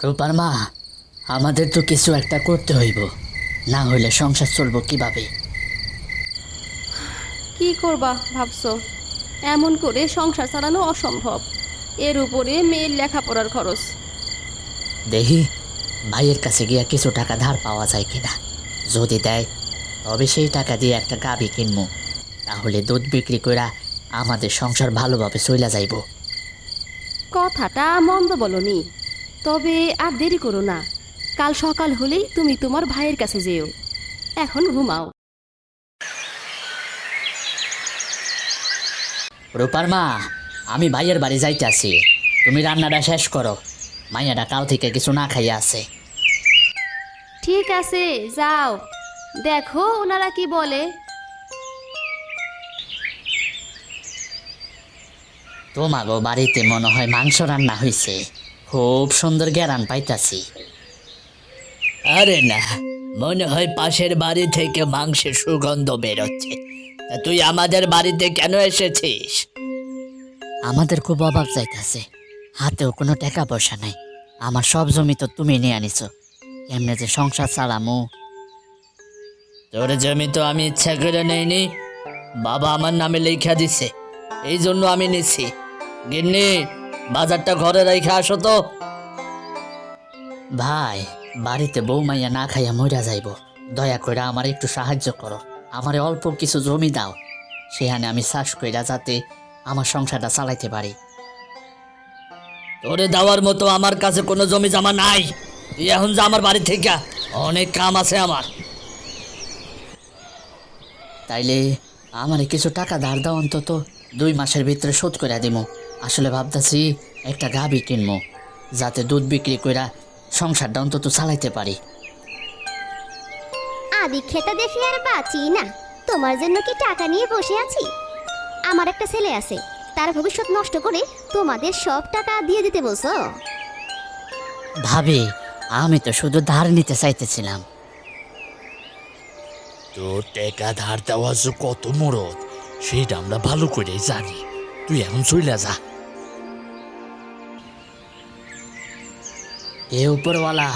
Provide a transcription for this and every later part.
রূপার মা, আমাদের তো কিছু একটা করতে হইব, না হইলে সংসার চলবো কিভাবে? কি করবা ভাবছো? এমন করে সংসার চালানো অসম্ভব। এর উপরে মেয়ের লেখাপড়ার খরচ। দেখি ভাইয়ের কাছে গিয়া কিছু টাকা ধার পাওয়া যায় কিনা। যদি দেয় তবে সেই টাকা দিয়ে একটা গাভী কিনবো, তাহলে দুধ বিক্রি কইরা আমাদের সংসার ভালোভাবে চইলা যাইব। কথাটা মন্দ বলনি, তবে আর দেরি করো না। কাল সকাল হলেই তুমি তোমার ভাইয়ের কাছে যেও। এখন ঘুমাও। রূপার মা, আমি ভাইয়ের বাড়ি যাইতেছি, তুমি রান্নাটা শেষ করো। মাইয়াটা কাল থেকে কিছু না খাইয়া আছে। ঠিক আছে, যাও, দেখো ওনারা কি বলে। তোমাগো বাড়িতে মনে হয় মাংস রান্না হইছে, খুব সুন্দর ঘ্রাণ পাইতাছি। আরে না, মনে হয় পাশের বাড়ি থেকে মাংসের সুগন্ধ বেরোচ্ছে। তা তুই আমাদের বাড়িতে কেন এসেছিস? আমাদের খুব অভাব যাইতাছে, হাতেও কোনো টাকা পয়সা নাই। আমার সব জমি তো তুমি নিয়ে আনিছো, কেমনে যে সংসার চালামু? তোর জমি তো আমি ইচ্ছা করে নেইনি, বাবা আমার নামে লেখা দিছে, এই জন্য আমি নিছি। গিন্নি, বাজারটা ঘরে রেখে আসো তো। ভাই, বাড়িতে বউ মাইয়া না খাইয়া মইরা যাইব, দয়া করে আমার একটু সাহায্য করো। আমারে অল্প কিছু জমি দাও, সেখানে আমি চাষ কইরা যাতে আমার সংসারটা চালাইতে পারি। তোরে দেওয়ার মতো আমার কাছে কোনো জমি জমা নাই, তুই এখন যা আমার বাড়ি থেকে, অনেক কাম আছে আমার। তাইলে আমারে কিছু টাকা ধার দাও, অন্তত 2 মাসের ভিতরে শোধ করে দিমু। আসলে ভাবতাছি একটা গাভী কিনবো, যাতে দুধ বিক্রি কইরা সংসারটা অন্তত চালাইতে পারি। আদি খেতা দেখে আর বাঁচি না। তোমার জন্য কি টাকা নিয়ে বসে আছি? আমার একটা ছেলে আছে, তার ভবিষ্যৎ নষ্ট করে তোমাদের সব টাকা দিয়ে দিতে বলছো? ভাবি, আমি তো শুধু ধার নিতে চাইতেছিলাম। তোর টাকা ধার দেওয়া যে কত মরদ, সেটা আমরা ভালো করেই জানি। তুই এখন চইলা যা। এ উপরওয়ালা,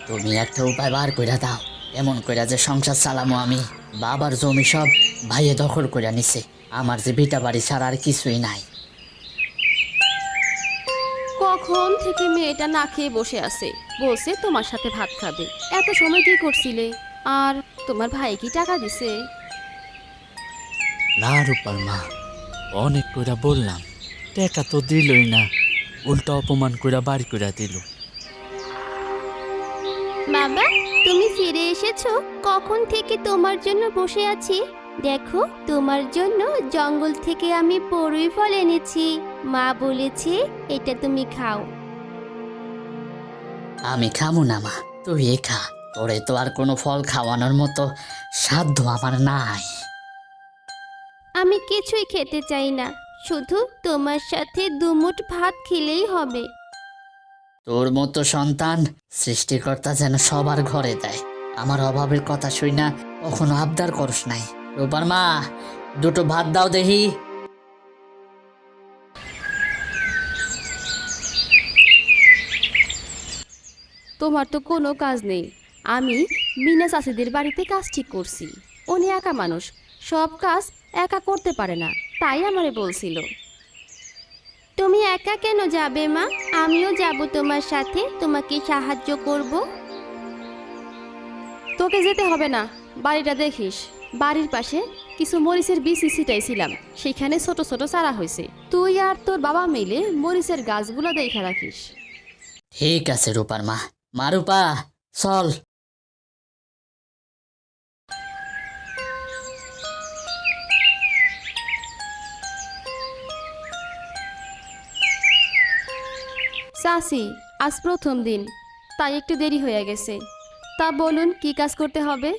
তুমি একটা উপায় বার কইরা দাও, এমন কইরা যে সংসার চালামো আমি। বাবার জমি সব ভাইয়ে দখল কইরা নিছে, আমার যে ভিটা বাড়ি ছাড়া আর কিছুই নাই। কখন থেকে মেয়েটা না খেয়ে বসে আছে, বলছে তোমার সাথে ভাত খাবে। এত সময় কি করছিলে? আর তোমার ভাই কি টাকা দিছে? না রূপার মা, অনেক কইরা বললাম, টাকা তো দিলই না, উল্টা অপমান কইরা বাড়ি কইরা দিল। বাবা, তুমি ফিরে এসেছো? কখন থেকে তোমার জন্য বসে আছি। দেখো, তোমার জন্য জঙ্গল থেকে আমি বড়ই ফল এনেছি। মা বলেছে এটা তুমি খাও। আমি খামু না মা, তুই খা। তোরে তো আর কোনো ফল খাওয়ানোর মতো সাধ্য আমার নাই। আমি কিছুই খেতে চাই না, শুধু তোমার সাথে দুমুঠ ভাত খেলেই হবে। তোর মতো সন্তান সৃষ্টিকর্তা যেন সবার ঘরে দেয়। আমার অভাবের কথা শুই না কখনো আবদার করস নাই। রূপার মা, দুটো ভাত দাও দেখি। তোমার তো কোনো কাজ নেই। আমি মিনা চাষিদের বাড়িতে কাজ ঠিক করছি। উনি একা মানুষ, সব কাজ একা করতে পারে না, তাই আমারে বলছিল। তুমি একা কেন যাবে মা? আমিও যাব তোমার সাথে, তোমাকে সাহায্য করব। তোকে যেতে হবে না, বাড়িটা দেখিস। বাড়ির পাশে কিছু মরিচের বীজ ছিটাইছিলাম, সেখানে ছোট ছোট চারা হয়েছে। তুই আর তোর বাবা মিলে মরিচের গাছগুলো দেখে রাখিস। ঠিক আছে রূপার মা। মা রূপা, চল। চাচি, আজ প্রথম দিন, তাই একটু দেরি হয়ে গেছে। তা বলুন, কি কাজ করতে হবে?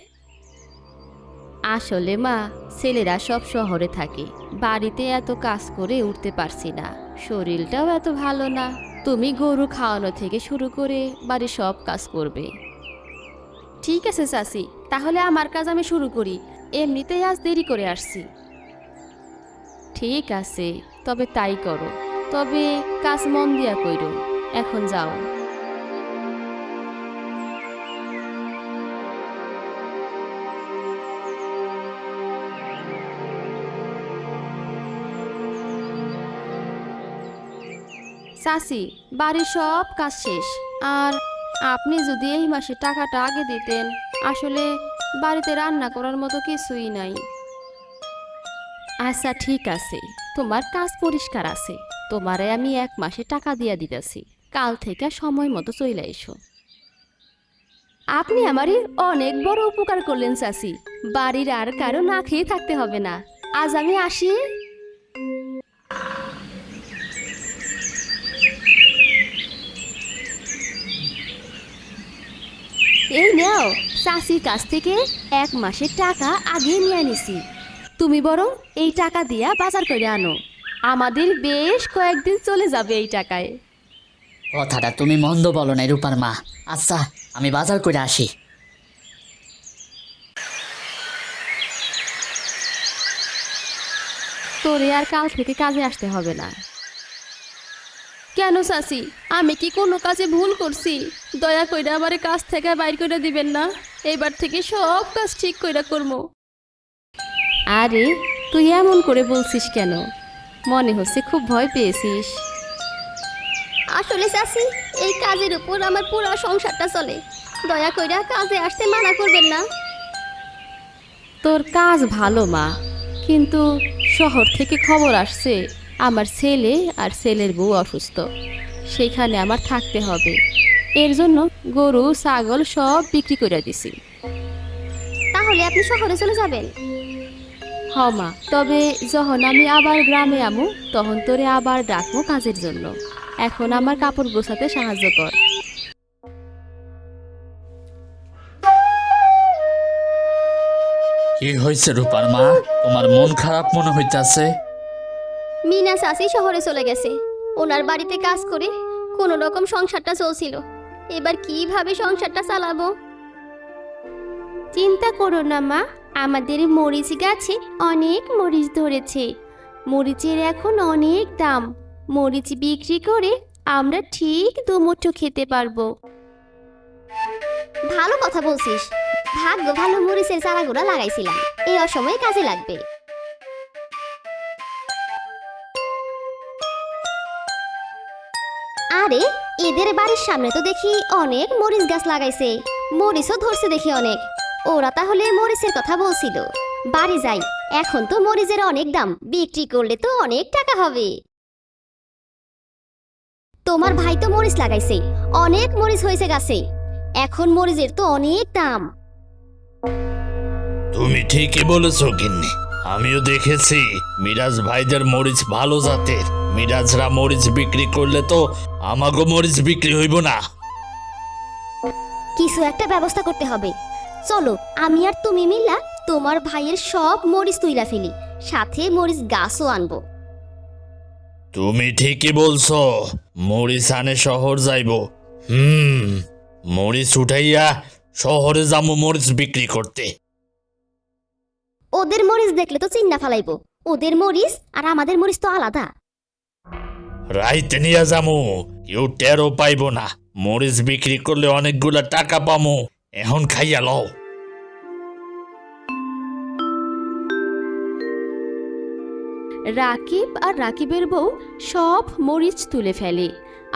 আসলে মা, ছেলেরা সব শহরে থাকে, বাড়িতে এত কাজ করে উঠতে পারছি না। শরীরটাও এত ভালো না। তুমি গরু খাওয়ানো থেকে শুরু করে বাড়ির সব কাজ করবে। ঠিক আছে চাচি, তাহলে আমার কাজ আমি শুরু করি। এমনিতেই আজ দেরি করে আসছি। ঠিক আছে, তবে তাই করো। তবে কাজ মন দিয়া কইরো। এখন যাও। চাচি, বাড়ির সব কাজ শেষ। আর আপনি যদি এই মাসে টাকাটা আগে দিতেন, আসলে বাড়িতে রান্না করার মতো কিছুই নাই। আচ্ছা ঠিক আছে, তোমার কাজ পরিষ্কার আছে। তোমারে আমি 1 মাসে টাকা দিয়া দিতেছি, কাল থেকে সময় মতো চলে এসো। আপনি আমারই অনেক বড় উপকার করলেন চাচি। বাড়ির আর কারো না খেয়ে থাকতে হবে না। আজ আমি আসি। এই নাও, চাচির কাছ থেকে 1 মাসের টাকা আগে নিয়ে নিছি। তুমি বরং এই টাকা দিয়া বাজার করে আনো। আমাদের বেশ কয়েকদিন চলে যাবে এই টাকায়। কথাটা তুমি মন্দ বলো না রূপার মা। আচ্ছা, আমি বাজার করে আসি। তোরে আর কাল থেকে কাজে আসতে হবে না। কেন চাচি, আমি কি কোনো কাজে ভুল করছি? দয়া কইরা আমারে কাজ থেকে বাইর করে দিবেন না। এবার থেকে সব কাজ ঠিক কইরা করবো। আরে তুই এমন করে বলছিস কেন? মনে হচ্ছে খুব ভয় পেয়েছিস। আসলে চাচি, এই কাজের উপর আমার পুরো সংসারটা চলে। দয়া কইরা কাজে আসতে মানা করবেন না। তোর কাজ ভালো মা, কিন্তু শহর থেকে খবর আসছে আমার ছেলে আর ছেলের বউ অসুস্থ। সেখানে আমার থাকতে হবে। এর জন্য গরু ছাগল সব বিক্রি করে দিছি। তাহলে আপনি শহরে চলে যাবেন? হ মা, তবে যখন আমি আবার গ্রামে আমু তখন তোরে আবার ডাকবো কাজের জন্য। এখন আমার কাপড় গোছাতে সাহায্য কর। কি হয়েছে রূপার মা? তোমার মন খারাপ মনে হইতাছে। মিনা চাচি শহরে চলে গেছে। ওনার বাড়িতে কাজ করে কোনো রকম সংসারটা চলছিল। এবার কিভাবে সংসারটা চালাবো? চিন্তা করো না মা, আমাদের মরিচ গাছে অনেক মরিচ ধরেছে। মরিচের এখন অনেক দাম। মরিচ বিক্রি করে আমরা ঠিক দুমুঠো খেতে পারবো। ভালো কথা বলছিস। ভাগ্য ভালো, মরিচের চারাগুলো লাগাইছিলাম। এই অসময়ে কাজে লাগবে। আরে, এদের বাড়ির সামনে তো দেখি অনেক মরিচ গাছ লাগাইছে। মরিচও ধরছে দেখি অনেক। ওরা তাহলে মরিচের কথা বলছিল। বাড়ি যাই, এখন তো মরিচের অনেক দাম। বিক্রি করলে তো অনেক টাকা হবে। তোমার ভাই তো মরিচ লাগাইছে, অনেক মরিচ হয়েছে গাছে। এখন মরিচের তো অনেক দাম। তুমি ঠিকই বলেছো গিন্নি। আমিও দেখেছি মিরাজ ভাইদের মরিচ ভালো জাতের। মিরাজরা মরিচ বিক্রি করলে তো আমাগো মরিচ বিক্রি হইব না। কিছু একটা ব্যবস্থা করতে হবে। চলো, আমি আর তুমি মিল্লা তোমার ভাইয়ের সব মরিচ তুইলা ফেলি, সাথে মরিচ গাছও আনবো। তুমি ঠিকই বলছো, মরিচ আনে শহর যাইব। মরিচ উঠাইয়া শহরে যাবো মরিচ বিক্রি করতে। ওদের মরিচ দেখলে তো চিন্না ফালাইবো। ওদের মরিচ আর আমাদের মরিচ তো আলাদা। রাইতে নিয়ে যামু, কেউ টেরও পাইব না। মরিচ বিক্রি করলে অনেকগুলা টাকা পামু। এখন খাইয়া লও। রাকিব আর রাকিবের বউ সব মরিচ তুলে ফেলে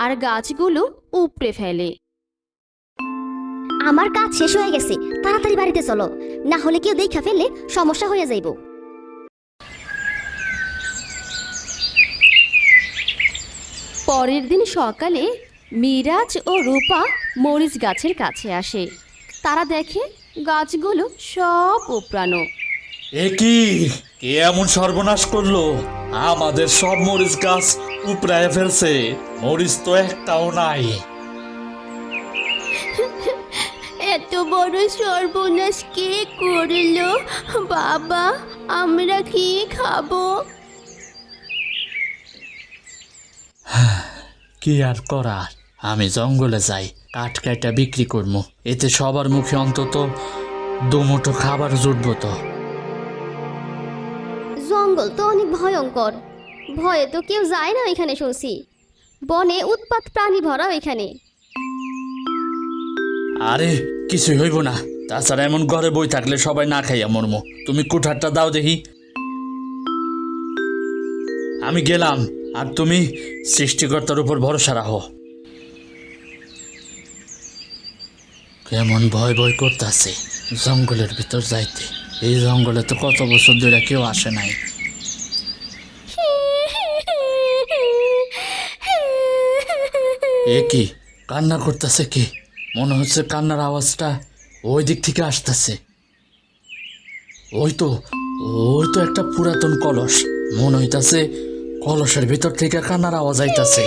আর গাছগুলো উপড়ে ফেলে। আমার কাজ শেষ হয়ে গেছে, তাড়াতাড়ি বাড়িতে চলো, না হলে কেউ দেখা ফেললে সমস্যা হয়ে যাইব। পরের দিন সকালে মিরাজ ও রূপা মরিচ গাছের কাছে আসে। তারা দেখে গাছগুলো সব উপড়ানো। এ কি, কে এমন সর্বনাশ করলো? আমাদের সব মরিচ গাছ উপড়ায় ফেলছে। মরিচ তো একটাও নাই। এত বড় সর্বনাশ কে করলো? বাবা, আমরা কি খাবো? কি আর করার, আমি জঙ্গলে যাই, কাঠ কাটা বিক্রি করবো। এতে সবার মুখে অন্তত দুমুঠো খাবার জুটবো তো। জঙ্গল তো অনেক ভয়ঙ্কর। ভয়ে তো কেউ যায় না এখানে শুনছি। বনে উৎপাত প্রাণী ভরা এখানে। আরে কিছুই হইব না, তাছাড়া এমন ঘরে বই থাকলে সবাই না খাইয়া মরমো। তুমি কুঠারটা দাও দেখি। আমি গেলাম, আর তুমি সৃষ্টিকর্তার উপর ভরসা রাখো। কেমন ভয় ভয় করতেছে জঙ্গলের ভিতর যাইতে। এই জঙ্গলে তো কত বছর ধরে কেউ আসে নাই। এ কি কান্না করতেছে? কি মনে হচ্ছে কান্নার আওয়াজটা ওই দিক থেকে আসতেছে। ওই তো একটা পুরাতন কলস। মনে হইতাছে কলসের ভিতর থেকে কান্নার আওয়াজ আইতাছে।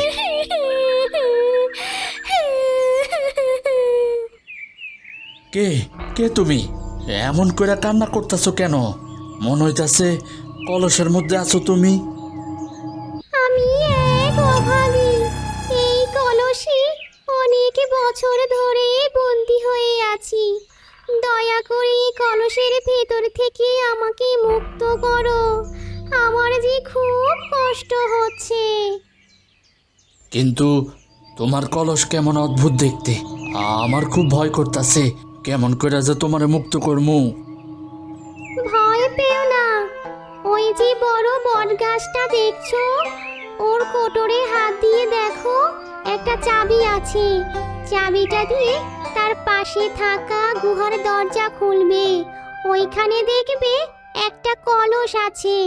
কে কে তুমি? এমন করে কান্না করতেছো কেন? মনে হইতাছে কলসের মধ্যে আছো তুমি। আমি এক অভাগী। এই কলসে অনেক বছর ধরে বন্দি হয়ে আছি। দয়া করে এই কলসের ভেতর থেকে আমাকে মুক্ত করো। আমার যে খুব কষ্ট হচ্ছে। কিন্তু তোমার কলস কেমন অদ্ভুত দেখতে। আমার খুব ভয় করতেছে। কেমন করে যে তোমারে মুক্ত করমু। ভয় পেও না। ওই যে বড় বট গাছটা দেখছো, ওর কোটরে হাত দিয়ে দেখো, একটা চাবি আছে। চাবিটা দিয়ে তার পাশে থাকা গুহার দরজা খুলবে। ওইখানে দেখবে একটা কলস আছে,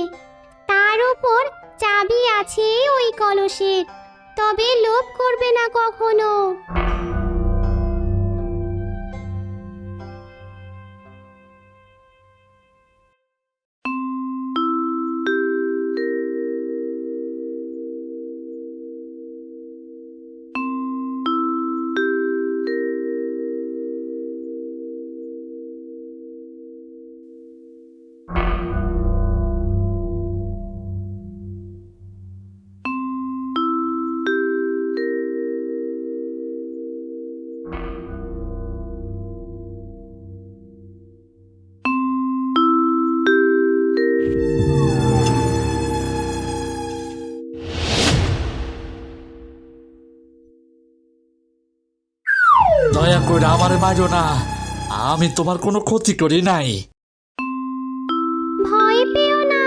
তার উপর চাবি আছে ওই কলসের। তবে লোভ করবে না কখনো। দয়া করে আমারে মারো না, আমি তোমার কোনো ক্ষতি করি নাই। ভয় পেও না,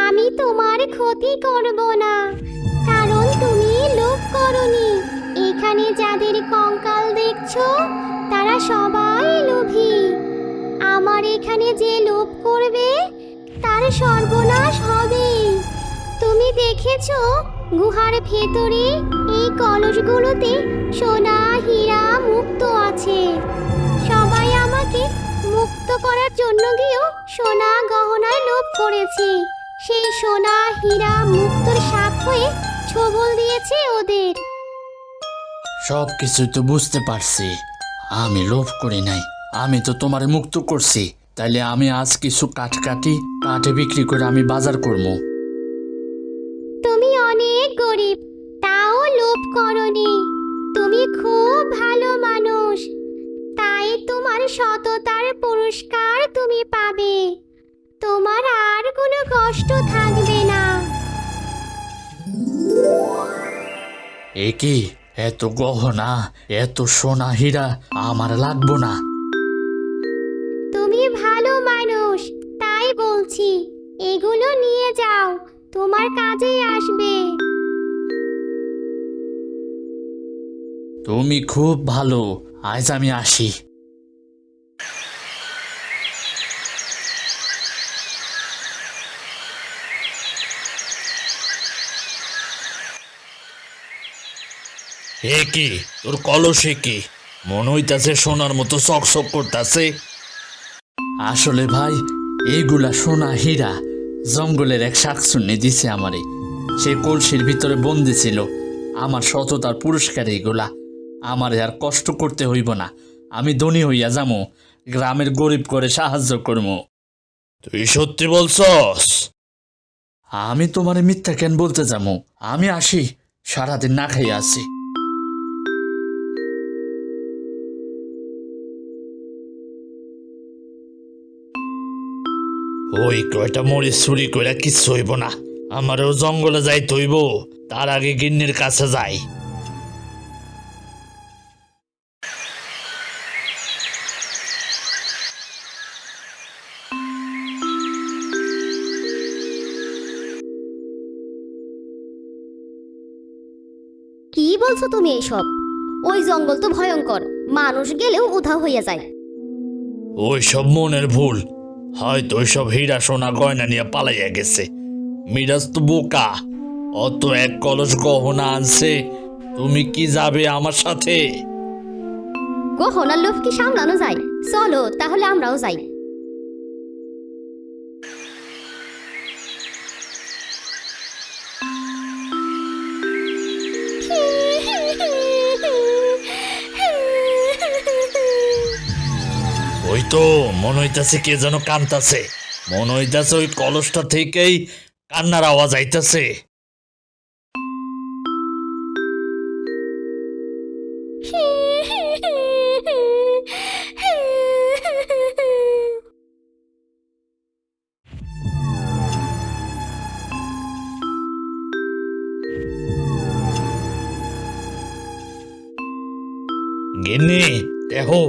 আমি তোমার ক্ষতি করব না। কারণ তুমি লোভ করনি। এখানে যাদের কঙ্কাল দেখছো তারা সবাই লোভী। আমার এখানে যে লোভ করবে তার সর্বনাশ হবে। তুমি দেখেছো গুহার ভেতরে এই কলসগুলোতে সোনা হীরা মুক্ত আছে। সবাই আমাকে মুক্ত করার জন্য গিয়েও সোনা গহনায় লোভ করেছে। সেই সোনা হীরা মুক্তর সাপ হয়ে ছোবল দিয়েছে ওদের। সব কিছুই তো বুঝতে পারছি, আমি লোভ করি নাই। আমি তো তোমারে মুক্ত করছি। তাইলে আমি আজ কিছু কাঠে বিক্রি করে আমি বাজার করবো। তুমি অনেক গরিব, তাও লোভ করনি। তুমি খুব ভালো মানুষ, তাই তোমার সততার পুরস্কার তুমি পাবে। তোমার আর কোনো কষ্ট থাকবে না। এ কি এত গহনা, এত সোনা হীরা আমার লাগবো না। তুমি ভালো মানুষ, তাই বলছি এগুলো নিয়ে যাও, তোমার কাজে আসবে। তুমি খুব ভালো, আজ আমি আসি। এ কি তোর কলসে কি? মনে হইতাছে সোনার মতো চকচক করতাছে। আসলে ভাই, এইগুলা সোনা হীরা জঙ্গলের এক শাকচুন্নি দিছে আমারে। সে কলসির ভিতরে বন্দি ছিল। আমার সততার পুরস্কার এইগুলা। আমার আর কষ্ট করতে হইব না। আমি ধনী হইয়া যামো, গ্রামের গরিব করে সাহায্য করবো। তুই সত্যি বলছস? আমি তোমারে মিথ্যা কেন বলতে যাবো? আমি আসি, সারাদিন না খাইয়া আছি। ওই কয়টা মরিচ চুরি কইরা কিচ্ছু হইব না। আমারও জঙ্গলে যাই তৈব, তার আগে গিন্নির কাছে যাই। কি বলছো তুমি এইসব? ওই জঙ্গল তো ভয়ঙ্কর, মানুষ গেলেও উধাও হইয়া যায়। ওইসব মনের ভুল, হয়তো ওইসব হীরা সোনা গয়না নিয়ে পালাইয়া গেছে। মিরাজ তো বোকা, অত এক কলস গহনা আনছে, তুমি কি যাবে আমার সাথে? গহনার লোভ কি সামলানো যায়? চলো তাহলে আমরাও যাই। ওই তো মনে হইতাছে কে যেন কানতাছে, মনে হইতাছে ওই কলসটা থেকেই কান্নার আওয়াজ আইতাছে। গিন্নি দেখো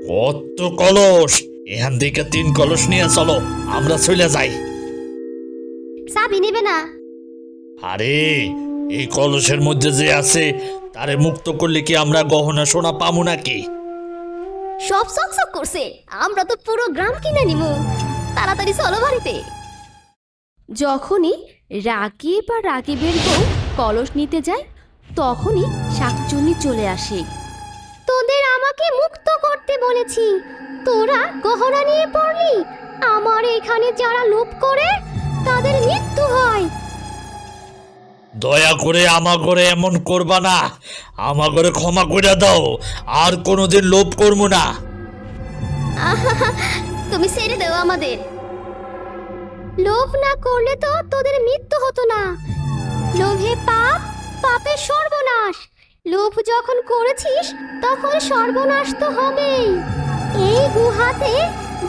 কত কলস, এখান থেকে 3 কলস নিয়ে চলো, আমরা চলে যাই। চাবি নেবে না? আরে এই কলসের মধ্যে যে আছে তারে মুক্ত করলে কি আমরা গহনা সোনা পামু নাকি? সব চকচক করছে, আমরা তো পুরো গ্রাম কিনে নিব। তাড়াতাড়ি চলো বাড়িতে। যখনই রাকিব আর রাকিবের বউ কলস নিতে যায় তখনই শাকচুন্নি চলে আসে। তোদের আমাকে মুক্ত করতে বলেছি, তোরা গহনা নিয়ে পড়লি। আমার এখানে যারা লোভ করে তাদের মৃত্যু হয়। দয়া করে আমা করে এমন করবা না, আমা করে ক্ষমা করে দাও, আর কোনোদিন লোভ করবো না। তুমি ছেড়ে দাও আমাদের। লোভ না করলে তো তোদের মৃত্যু হতো না। লোভে পাপ, পাপে সর্বনাশ। লোভ যখন করেছিস তখন সর্বনাশ তো হবেই। এই গুহাতে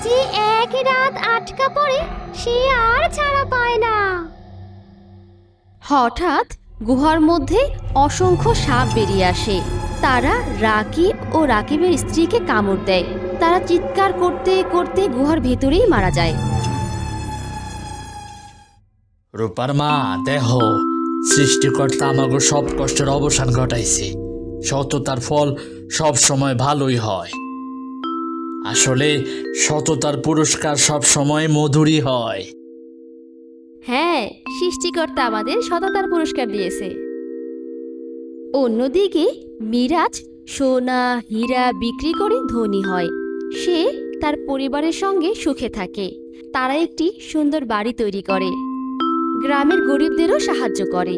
যে এক রাত আটকা পড়ে সে আর ছাড়া পায় না। হঠাৎ গুহার মধ্যে অসংখ্য সাপ বেরিয়ে আসে। তারা রাকিব ও রাকিবের স্ত্রীকে কামড় দেয়। তারা চিৎকার করতে করতে গুহার ভেতরেই মারা যায়। রূপার মা দেহ, সৃষ্টিকর্তা আমাকে সব কষ্টের অবসান ঘটাইছে। সততার ফল সব সময় ভালোই হয়। আসলে সততার পুরস্কার সব সময় মধুরই হয়। হ্যাঁ, সৃষ্টিকর্তা আমাদের সততার পুরস্কার দিয়েছে। অন্যদিকে মিরাজ সোনা হীরা বিক্রি করে ধনী হয়। সে তার পরিবারের সঙ্গে সুখে থাকে। তারা একটি সুন্দর বাড়ি তৈরি করে, গ্রামের গরিবদেরও সাহায্য করে।